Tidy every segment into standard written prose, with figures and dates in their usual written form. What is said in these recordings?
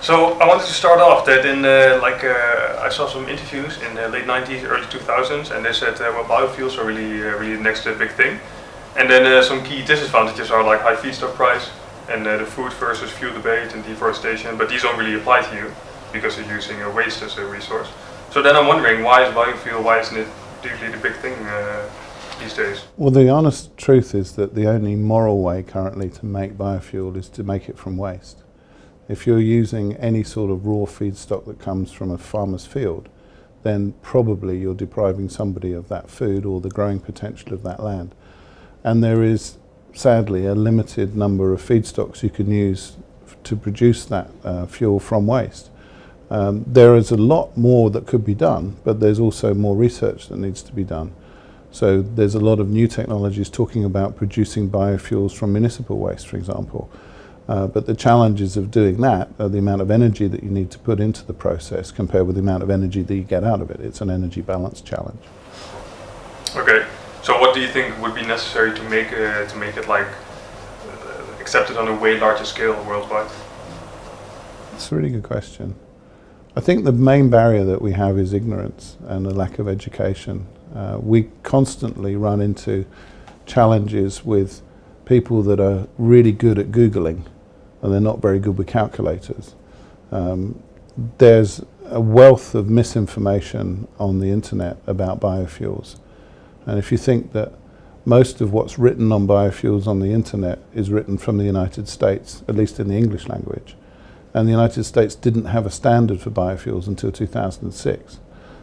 So I wanted to start off that I saw some interviews in the late 90s, early 2000s, and they said biofuels are really the next big thing. And then some key disadvantages are like high feedstock price and the food versus fuel debate and deforestation, but these don't really apply to you because you're using waste as a resource. So then I'm wondering, why isn't it really the big thing these days? Well, the honest truth is that the only moral way currently to make biofuel is to make it from waste. If you're using any sort of raw feedstock that comes from a farmer's field, then probably you're depriving somebody of that food or the growing potential of that land. And there is, sadly, a limited number of feedstocks you can use to produce that fuel from waste. There is a lot more that could be done, but there's also more research that needs to be done. So there's a lot of new technologies talking about producing biofuels from municipal waste, for example. But the challenges of doing that are the amount of energy that you need to put into the process compared with the amount of energy that you get out of it. It's an energy balance challenge. Okay, so what do you think would be necessary to make it like accepted on a way larger scale worldwide? It's a really good question. I think the main barrier that we have is ignorance and a lack of education. We constantly run into challenges with people that are really good at Googling and they're not very good with calculators. There's a wealth of misinformation on the internet about biofuels. And if you think that most of what's written on biofuels on the internet is written from the United States, at least in the English language, and the United States didn't have a standard for biofuels until 2006.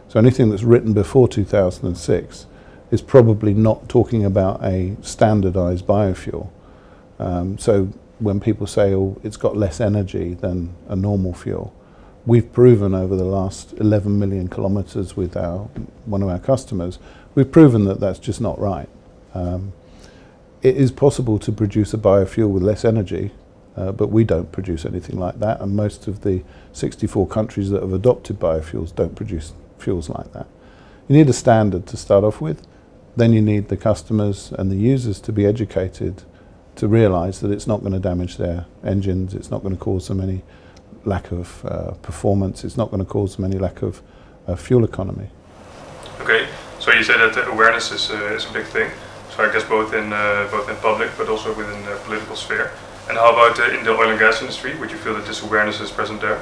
So anything that's written before 2006 is probably not talking about a standardized biofuel. So when people say, oh, it's got less energy than a normal fuel, we've proven over the last 11 million kilometers with one of our customers, we've proven that that's just not right. It is possible to produce a biofuel with less energy, but we don't produce anything like that, and most of the 64 countries that have adopted biofuels don't produce fuels like that. You need a standard to start off with, then you need the customers and the users to be educated to realise that it's not going to damage their engines, it's not going to cause them any lack of performance, it's not going to cause them any lack of fuel economy. Okay, so you said that awareness is a big thing, so I guess both in public but also within the political sphere. And how about in the oil and gas industry? Would you feel that this awareness is present there?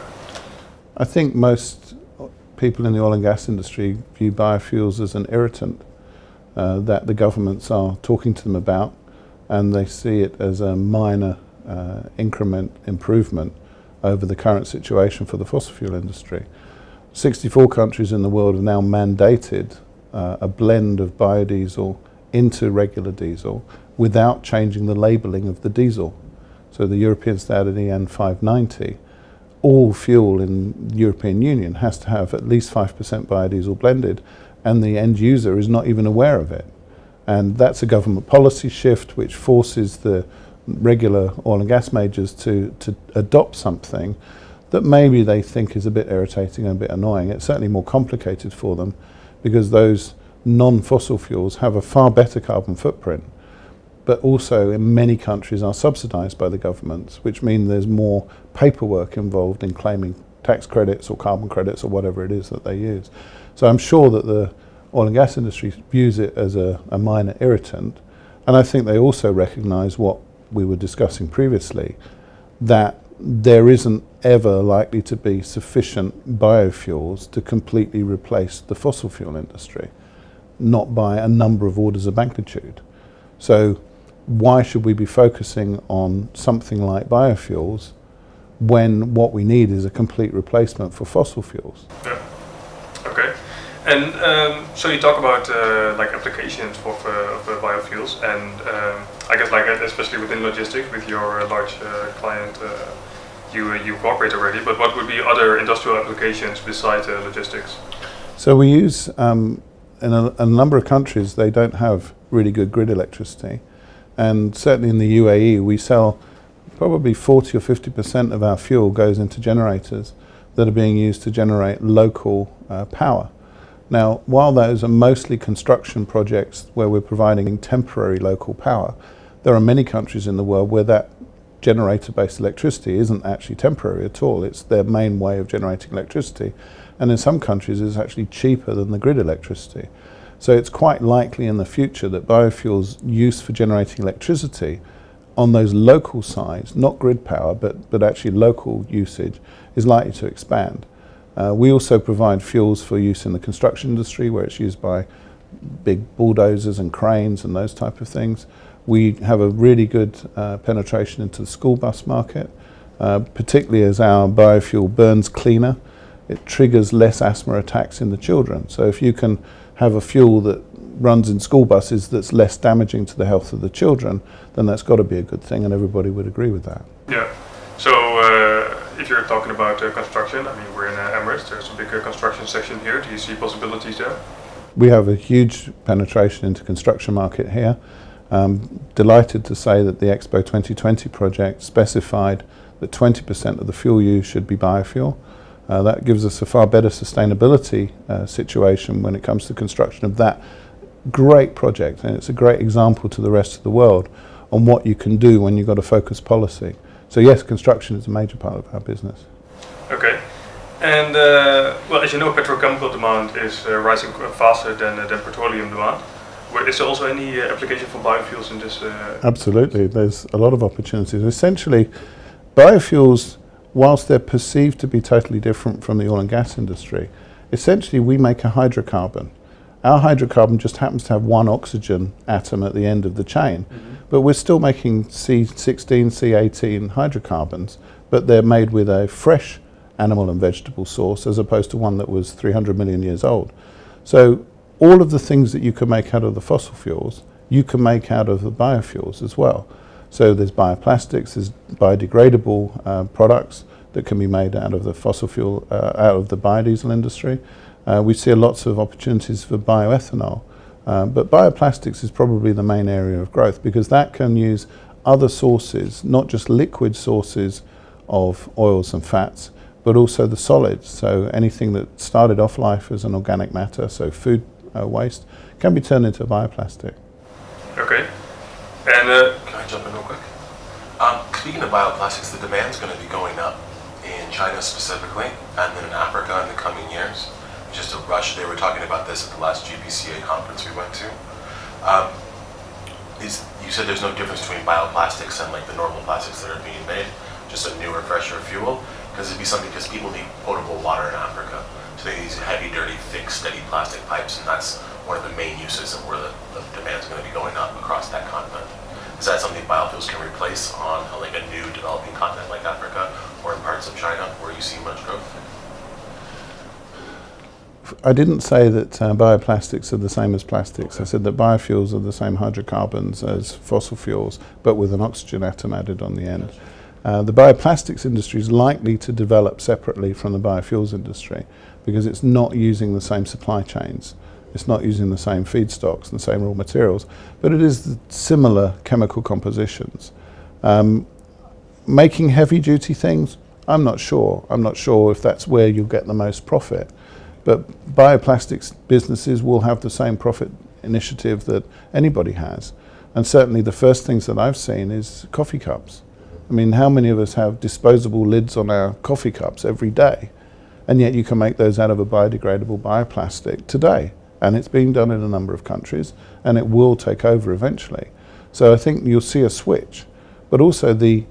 I think most people in the oil and gas industry view biofuels as an irritant that the governments are talking to them about, and they see it as a minor increment improvement over the current situation for the fossil fuel industry. 64 countries in the world have now mandated a blend of biodiesel into regular diesel without changing the labelling of the diesel. So the European standard EN 590, all fuel in the European Union has to have at least 5% biodiesel blended, and the end user is not even aware of it. And that's a government policy shift which forces the regular oil and gas majors to adopt something that maybe they think is a bit irritating and a bit annoying. It's certainly more complicated for them because those non-fossil fuels have a far better carbon footprint, but also in many countries are subsidised by the governments, which means there's more paperwork involved in claiming tax credits or carbon credits or whatever it is that they use. So I'm sure that the oil and gas industry views it as a minor irritant, and I think they also recognise what we were discussing previously, that there isn't ever likely to be sufficient biofuels to completely replace the fossil fuel industry, not by a number of orders of magnitude. So why should we be focusing on something like biofuels when what we need is a complete replacement for fossil fuels? Yeah. Okay. And so you talk about like applications for biofuels, and I guess like especially within logistics with your large client, you cooperate already. But what would be other industrial applications besides logistics? So we use in a number of countries they don't have really good grid electricity, and certainly in the UAE we sell probably 40 or 50% of our fuel goes into generators that are being used to generate local power. Now, while those are mostly construction projects where we're providing temporary local power, there are many countries in the world where that generator-based electricity isn't actually temporary at all. It's their main way of generating electricity. And in some countries, it's actually cheaper than the grid electricity. So it's quite likely in the future that biofuels use for generating electricity on those local sites, not grid power, but actually local usage, is likely to expand. We also provide fuels for use in the construction industry, where it's used by big bulldozers and cranes and those type of things. We have a really good penetration into the school bus market, particularly as our biofuel burns cleaner. It triggers less asthma attacks in the children. So if you can have a fuel that runs in school buses that's less damaging to the health of the children, then that's got to be a good thing, and everybody would agree with that. Yeah. So if you're talking about construction, I mean, we're in Emirates, there's a big construction section here. Do you see possibilities there? We have a huge penetration into construction market here. Delighted to say that the Expo 2020 project specified that 20% of the fuel use should be biofuel. That gives us a far better sustainability situation when it comes to construction of that great project, and it's a great example to the rest of the world on what you can do when you've got a focused policy. So yes, construction is a major part of our business. Okay. And well, as you know, petrochemical demand is rising faster than petroleum demand. Is there also any application for biofuels in this? Absolutely, there's a lot of opportunities. Essentially, biofuels, whilst they're perceived to be totally different from the oil and gas industry, essentially we make a hydrocarbon. Our hydrocarbon just happens to have one oxygen atom at the end of the chain, but we're still making C16, C18 hydrocarbons, but they're made with a fresh animal and vegetable source as opposed to one that was 300 million years old. So all of the things that you can make out of the fossil fuels, you can make out of the biofuels as well. So there's bioplastics, there's biodegradable products that can be made out of the fossil fuel, out of the biodiesel industry. We see lots of opportunities for bioethanol, but bioplastics is probably the main area of growth because that can use other sources, not just liquid sources of oils and fats, but also the solids. So anything that started off life as an organic matter, so food waste, can be turned into a bioplastic. Okay. And can I jump in real quick? Speaking of bioplastics, the demand's going to be going up in China specifically, and then in Africa in the coming years. Just a rush. They were talking about this at the last GPCA conference we went to. You said there's no difference between bioplastics and like the normal plastics that are being made, just a newer, fresher fuel. Because it'd be something, because people need potable water in Africa. So they use heavy, dirty, thick, steady plastic pipes, and that's one of the main uses of where the demand's going to be going up across that continent. Is that something biofuels can replace on like a new developing continent like Africa or in parts of China where you see much growth? I didn't say that bioplastics are the same as plastics. I said that biofuels are the same hydrocarbons as fossil fuels, but with an oxygen atom added on the end. The bioplastics industry is likely to develop separately from the biofuels industry because it's not using the same supply chains. It's not using the same feedstocks and the same raw materials, but it is similar chemical compositions. Making heavy-duty things, I'm not sure. I'm not sure if that's where you'll get the most profit. But bioplastics businesses will have the same profit initiative that anybody has. And certainly the first things that I've seen is coffee cups. I mean, how many of us have disposable lids on our coffee cups every day? And yet you can make those out of a biodegradable bioplastic today. And it's being done in a number of countries, and it will take over eventually. So I think you'll see a switch. But also the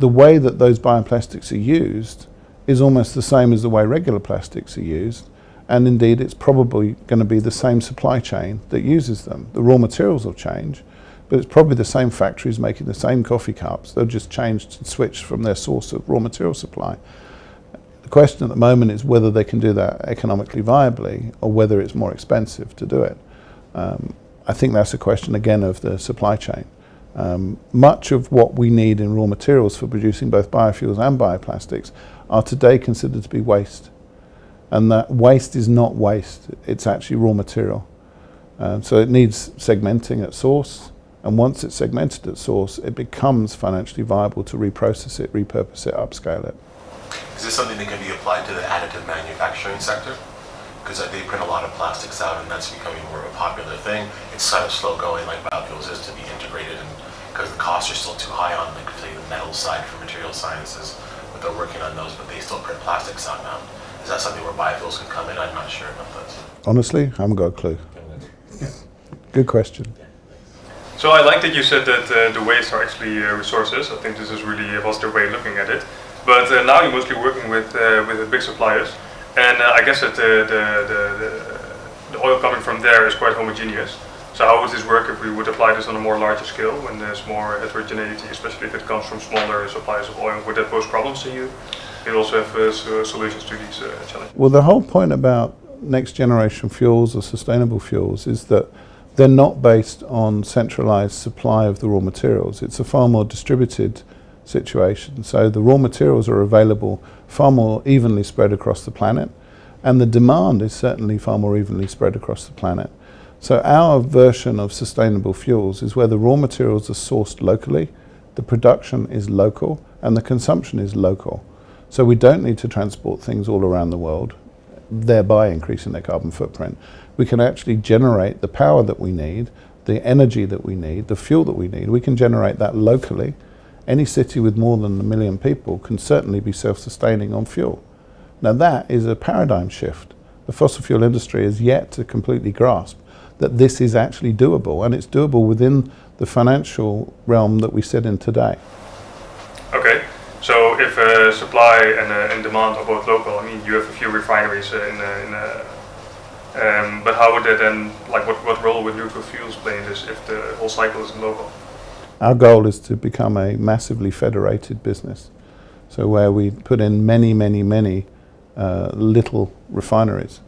way that those bioplastics are used is almost the same as the way regular plastics are used. And indeed, it's probably going to be the same supply chain that uses them. The raw materials will change, but it's probably the same factories making the same coffee cups. They'll just change and switch from their source of raw material supply. The question at the moment is whether they can do that economically viably or whether it's more expensive to do it. I think that's a question again of the supply chain. Much of what we need in raw materials for producing both biofuels and bioplastics are today considered to be waste. And that waste is not waste, it's actually raw material. So it needs segmenting at source, and once it's segmented at source, it becomes financially viable to reprocess it, repurpose it, upscale it. Is this something that can be applied to the additive manufacturing sector? Because they print a lot of plastics out and that's becoming more of a popular thing. It's kind of slow going like biofuels is to be integrated and because the costs are still too high on, like, say, the metal side for material sciences, but they're working on those, but they still print plastics out now. Is that something where biofuels can come in? I'm not sure about that. Honestly, I haven't got a clue. Good question. So I like that you said that the waste are actually resources. I think this is really a positive way of looking at it. But now you're mostly working with the big suppliers, and I guess that the oil coming from there is quite homogeneous. So how would this work if we would apply this on a more larger scale, when there's more heterogeneity, especially if it comes from smaller suppliers of oil? Would that pose problems to you? You also have solutions to these challenges. Well, the whole point about next generation fuels or sustainable fuels is that they're not based on centralized supply of the raw materials. It's a far more distributed situation. So the raw materials are available far more evenly spread across the planet, and the demand is certainly far more evenly spread across the planet. So our version of sustainable fuels is where the raw materials are sourced locally, the production is local, and the consumption is local. So we don't need to transport things all around the world, thereby increasing their carbon footprint. We can actually generate the power that we need, the energy that we need, the fuel that we need. We can generate that locally. Any city with more than 1 million people can certainly be self-sustaining on fuel. Now that is a paradigm shift. The fossil fuel industry is yet to completely grasp that this is actually doable, and it's doable within the financial realm that we sit in today. Okay, so if supply and demand are both local, I mean, you have a few refineries but how would that then, like, what role would nuclear fuels play in this if the whole cycle isn't local? Our goal is to become a massively federated business. So where we put in many little refineries.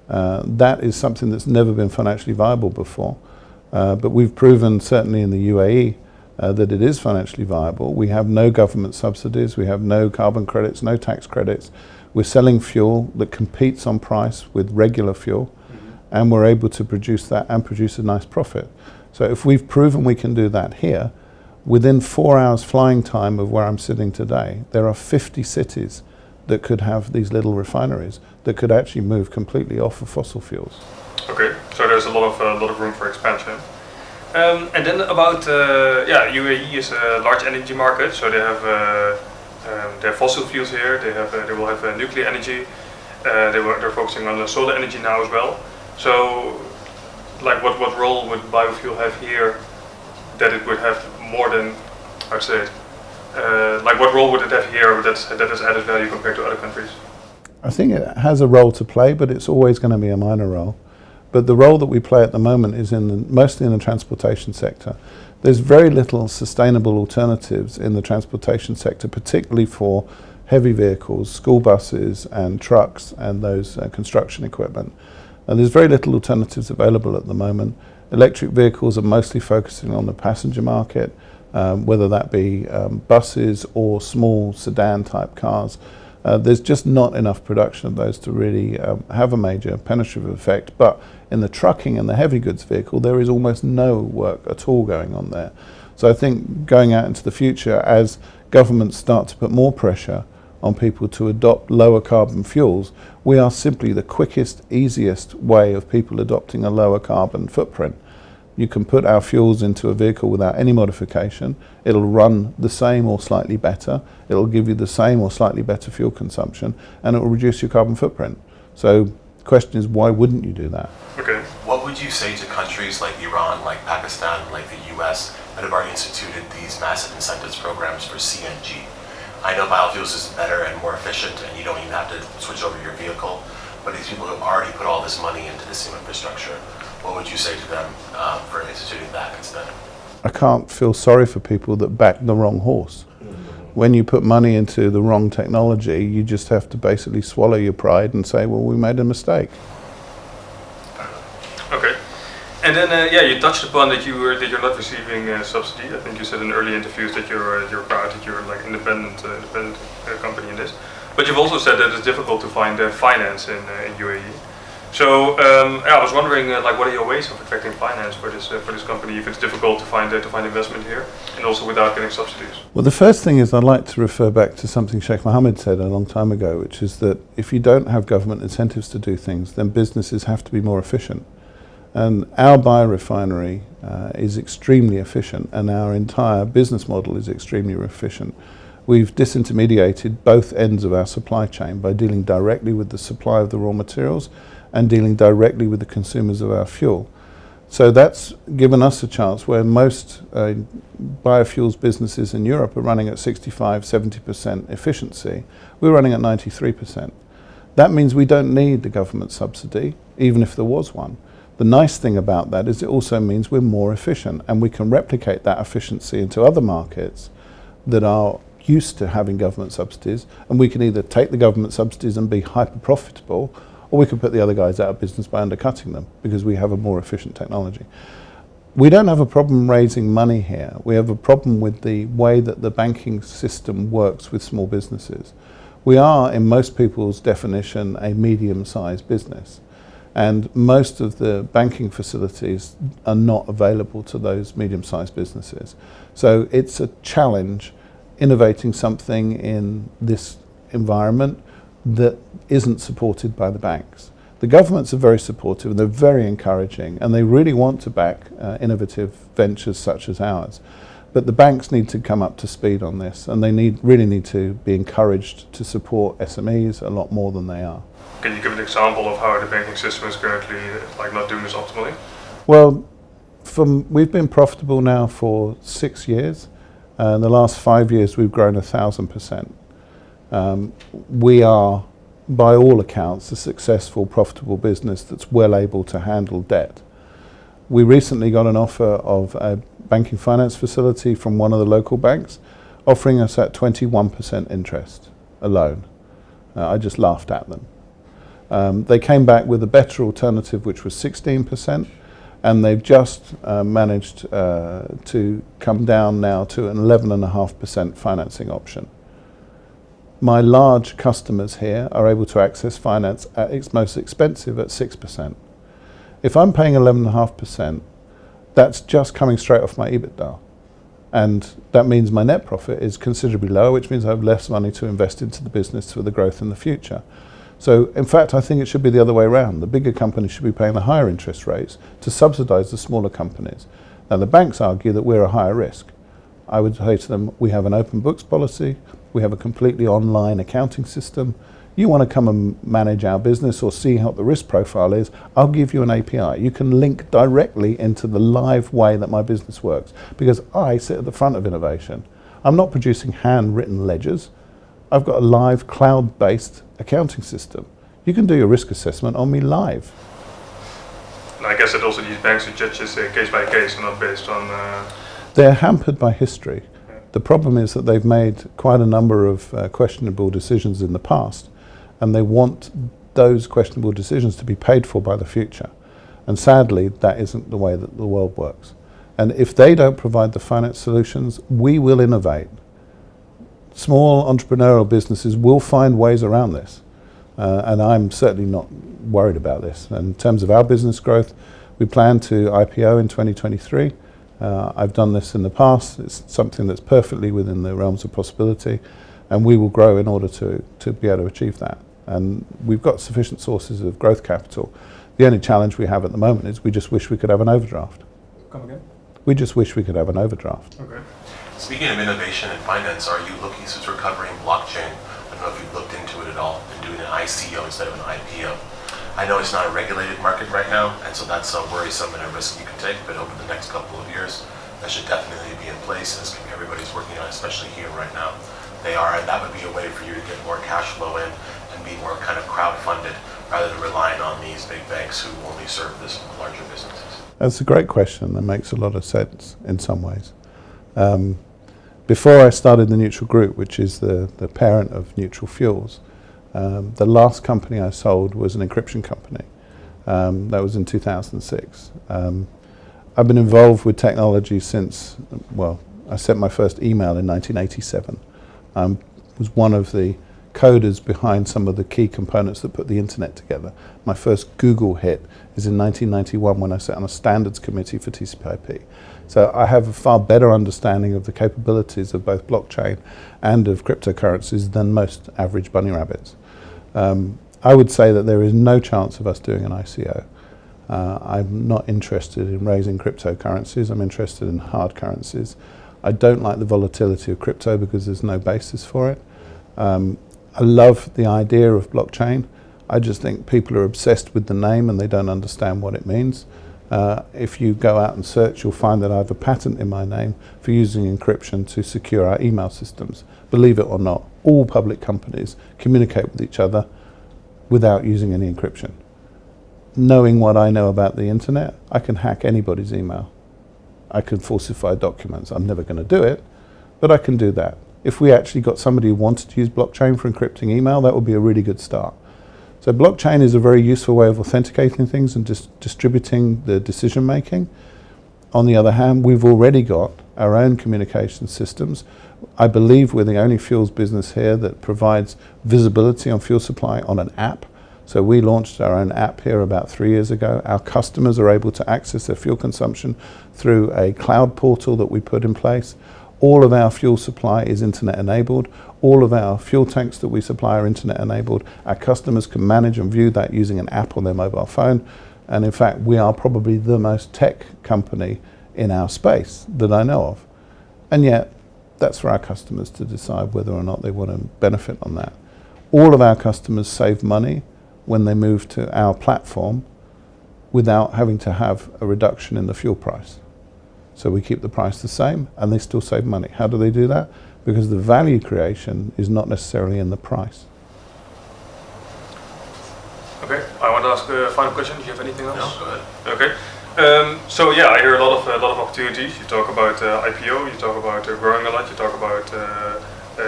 That is something that's never been financially viable before. But we've proven, certainly in the UAE, that it is financially viable. We have no government subsidies, we have no carbon credits, no tax credits. We're selling fuel that competes on price with regular fuel, and we're able to produce that and produce a nice profit. So if we've proven we can do that here, within 4 hours flying time of where I'm sitting today, there are 50 cities that could have these little refineries that could actually move completely off of fossil fuels. Okay, so there's a lot of room for expansion. And then about UAE is a large energy market, so they have fossil fuels here. They will have nuclear energy. They're focusing on solar energy now as well. So, like, what role would biofuel have here that it would have more than, I'd say, like, what role would it have here that has added value compared to other countries? I think it has a role to play, but it's always going to be a minor role. But the role that we play at the moment is mostly in the transportation sector. There's very little sustainable alternatives in the transportation sector, particularly for heavy vehicles, school buses and trucks and those construction equipment. And there's very little alternatives available at the moment. Electric vehicles are mostly focusing on the passenger market, whether that be buses or small sedan type cars. There's just not enough production of those to really have a major penetrative effect. But in the trucking and the heavy goods vehicle, there is almost no work at all going on there. So I think going out into the future, as governments start to put more pressure on people to adopt lower carbon fuels, we are simply the quickest, easiest way of people adopting a lower carbon footprint. You can put our fuels into a vehicle without any modification. It'll run the same or slightly better. It'll give you the same or slightly better fuel consumption, and it will reduce your carbon footprint. So the question is, why wouldn't you do that? Okay. What would you say to countries like Iran, like Pakistan, like the US, that have already instituted these massive incentives programs for CNG? I know biofuels is better and more efficient, and you don't even have to switch over your vehicle, but these people have already put all this money into this new infrastructure. What would you say to them for instituting that instead? I can't feel sorry for people that back the wrong horse. When you put money into the wrong technology, you just have to basically swallow your pride and say, well, we made a mistake. Okay. And then, you touched upon that you're not receiving subsidy. I think you said in early interviews that you're proud that you're like independent company in this. But you've also said that it's difficult to find finance in UAE. So I was wondering, like, what are your ways of attracting finance for this company if it's difficult to find investment here, and also without getting subsidies? Well, the first thing is I'd like to refer back to something Sheikh Mohammed said a long time ago, which is that if you don't have government incentives to do things, then businesses have to be more efficient. And our biorefinery is extremely efficient, and our entire business model is extremely efficient. We've disintermediated both ends of our supply chain by dealing directly with the supply of the raw materials and dealing directly with the consumers of our fuel. So that's given us a chance where most biofuels businesses in Europe are running at 65–70% efficiency. We're running at 93%. That means we don't need the government subsidy, even if there was one. The nice thing about that is it also means we're more efficient, and we can replicate that efficiency into other markets that are used to having government subsidies, and we can either take the government subsidies and be hyper profitable, or we could put the other guys out of business by undercutting them because we have a more efficient technology. We don't have a problem raising money here. We have a problem with the way that the banking system works with small businesses. We are, in most people's definition, a medium-sized business, and most of the banking facilities are not available to those medium-sized businesses. So it's a challenge innovating something in this environment that isn't supported by the banks. The governments are very supportive and they're very encouraging, and they really want to back innovative ventures such as ours. But the banks need to come up to speed on this, and they really need to be encouraged to support SMEs a lot more than they are. Can you give an example of how the banking system is currently not doing this optimally? Well, we've been profitable now for 6 years. In the last 5 years, we've grown 1,000%. We are, by all accounts, a successful, profitable business that's well able to handle debt. We recently got an offer of a banking finance facility from one of the local banks, offering us at 21% interest, a loan. I just laughed at them. They came back with a better alternative, which was 16%, and they've just managed to come down now to an 11.5% financing option. My large customers here are able to access finance at its most expensive at 6%. If I'm paying 11.5%, that's just coming straight off my EBITDA. And that means my net profit is considerably lower, which means I have less money to invest into the business for the growth in the future. So in fact, I think it should be the other way around. The bigger companies should be paying the higher interest rates to subsidize the smaller companies. Now the banks argue that we're a higher risk. I would say to them, we have an open books policy, we have a completely online accounting system. You want to come and manage our business or see what the risk profile is, I'll give you an API. You can link directly into the live way that my business works, because I sit at the front of innovation. I'm not producing handwritten ledgers. I've got a live cloud-based accounting system. You can do your risk assessment on me live. And I guess that also these banks are judged case by case and not based on... They're hampered by history. The problem is that they've made quite a number of questionable decisions in the past, and they want those questionable decisions to be paid for by the future. And sadly, that isn't the way that the world works. And if they don't provide the finance solutions, we will innovate. Small entrepreneurial businesses will find ways around this. And I'm certainly not worried about this. And in terms of our business growth, we plan to IPO in 2023. I've done this in the past. It's something that's perfectly within the realms of possibility, and we will grow in order to be able to achieve that. And we've got sufficient sources of growth capital. The only challenge we have at the moment is we just wish we could have an overdraft. Come again? We just wish we could have an overdraft. Okay. Speaking of innovation and finance, are you looking, since we're covering blockchain, I don't know if you've looked into it at all, and doing an ICO instead of an IPO? I know it's not a regulated market right now, and so that's a worrisome and a risk you can take, but over the next couple of years, that should definitely be in place, as everybody's working on, especially here right now. They are, and that would be a way for you to get more cash flow in and be more kind of crowd-funded, rather than relying on these big banks who only serve this larger businesses. That's a great question that makes a lot of sense in some ways. Before I started the Neutral Group, which is the parent of Neutral Fuels, the last company I sold was an encryption company. That was in 2006. I've been involved with technology since, well, I sent my first email in 1987. Was one of the coders behind some of the key components that put the internet together. My first Google hit is in 1991 when I sat on a standards committee for TCP/IP. So I have a far better understanding of the capabilities of both blockchain and of cryptocurrencies than most average bunny rabbits. I would say that there is no chance of us doing an ICO. I'm not interested in raising cryptocurrencies. I'm interested in hard currencies. I don't like the volatility of crypto because there's no basis for it. I love the idea of blockchain. I just think people are obsessed with the name and they don't understand what it means. If you go out and search, you'll find that I have a patent in my name for using encryption to secure our email systems. Believe it or not, all public companies communicate with each other without using any encryption. Knowing what I know about the internet, I can hack anybody's email. I can falsify documents. I'm never going to do it, but I can do that. If we actually got somebody who wanted to use blockchain for encrypting email, that would be a really good start. So blockchain is a very useful way of authenticating things and distributing the decision making. On the other hand, we've already got our own communication systems. I believe we're the only fuels business here that provides visibility on fuel supply on an app. So we launched our own app here about 3 years ago. Our customers are able to access their fuel consumption through a cloud portal that we put in place. All of our fuel supply is internet enabled. All of our fuel tanks that we supply are internet enabled. Our customers can manage and view that using an app on their mobile phone. And in fact, we are probably the most tech company in our space that I know of. And yet, that's for our customers to decide whether or not they want to benefit on that. All of our customers save money when they move to our platform without having to have a reduction in the fuel price. So we keep the price the same and they still save money. How do they do that? Because the value creation is not necessarily in the price. Okay, I want to ask a final question. Do you have anything else? No, go ahead. Okay. So yeah, I hear a lot of opportunities. You talk about IPO, you talk about growing a lot, you talk about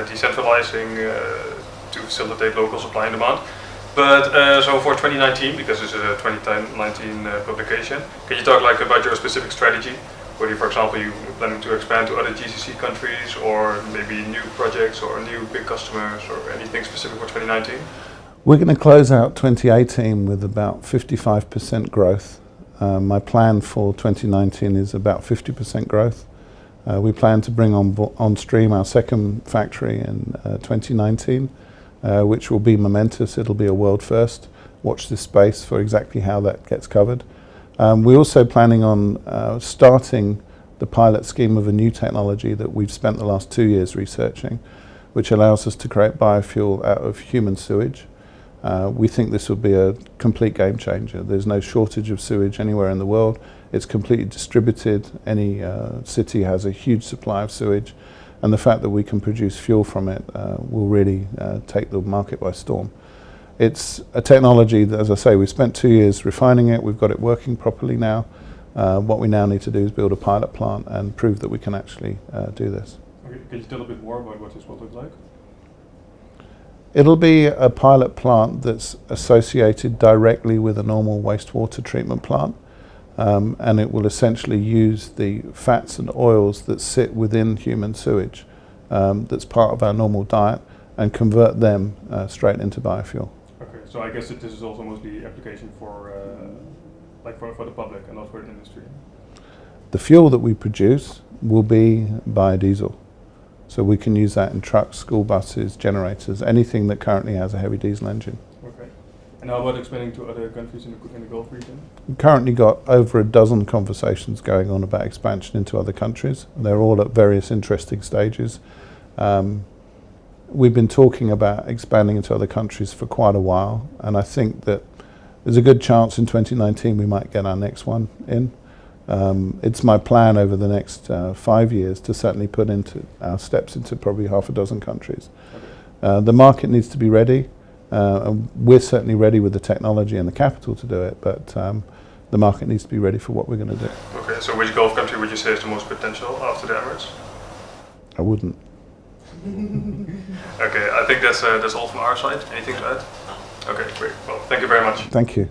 decentralizing to facilitate local supply and demand. But so for 2019, because this is a 2019 publication, can you talk like about your specific strategy? Whether, for example, you're planning to expand to other GCC countries, or maybe new projects, or new big customers, or anything specific for 2019? We're going to close out 2018 with about 55% growth. My plan for 2019 is about 50% growth. We plan to bring on stream our second factory in 2019. Which will be momentous. It'll be a world first. Watch this space for exactly how that gets covered. We're also planning on starting the pilot scheme of a new technology that we've spent the last 2 years researching, which allows us to create biofuel out of human sewage. We think this will be a complete game changer. There's no shortage of sewage anywhere in the world. It's completely distributed. Any city has a huge supply of sewage. And the fact that we can produce fuel from it will really take the market by storm. It's a technology that, as I say, we spent 2 years refining it. We've got it working properly now. What we now need to do is build a pilot plant and prove that we can actually do this. Okay. Can you tell a bit more about what this will look like? It'll be a pilot plant that's associated directly with a normal wastewater treatment plant. And it will essentially use the fats and oils that sit within human sewage that's part of our normal diet and convert them straight into biofuel. Okay, so I guess that this is also mostly application for the public and not for the industry. The fuel that we produce will be biodiesel. So we can use that in trucks, school buses, generators, anything that currently has a heavy diesel engine. Okay. And how about expanding to other countries in the Gulf region? We've currently got over a dozen conversations going on about expansion into other countries. They're all at various interesting stages. We've been talking about expanding into other countries for quite a while, and I think that there's a good chance in 2019 we might get our next one in. It's my plan over the next 5 years to certainly put into our steps into probably half a dozen countries. Okay. The market needs to be ready. And we're certainly ready with the technology and the capital to do it, but the market needs to be ready for what we're going to do. Okay, so which Gulf country would you say is the most potential after the Emirates? I wouldn't. Okay, I think that's all from our side. Anything to add? Okay, great. Well, thank you very much. Thank you.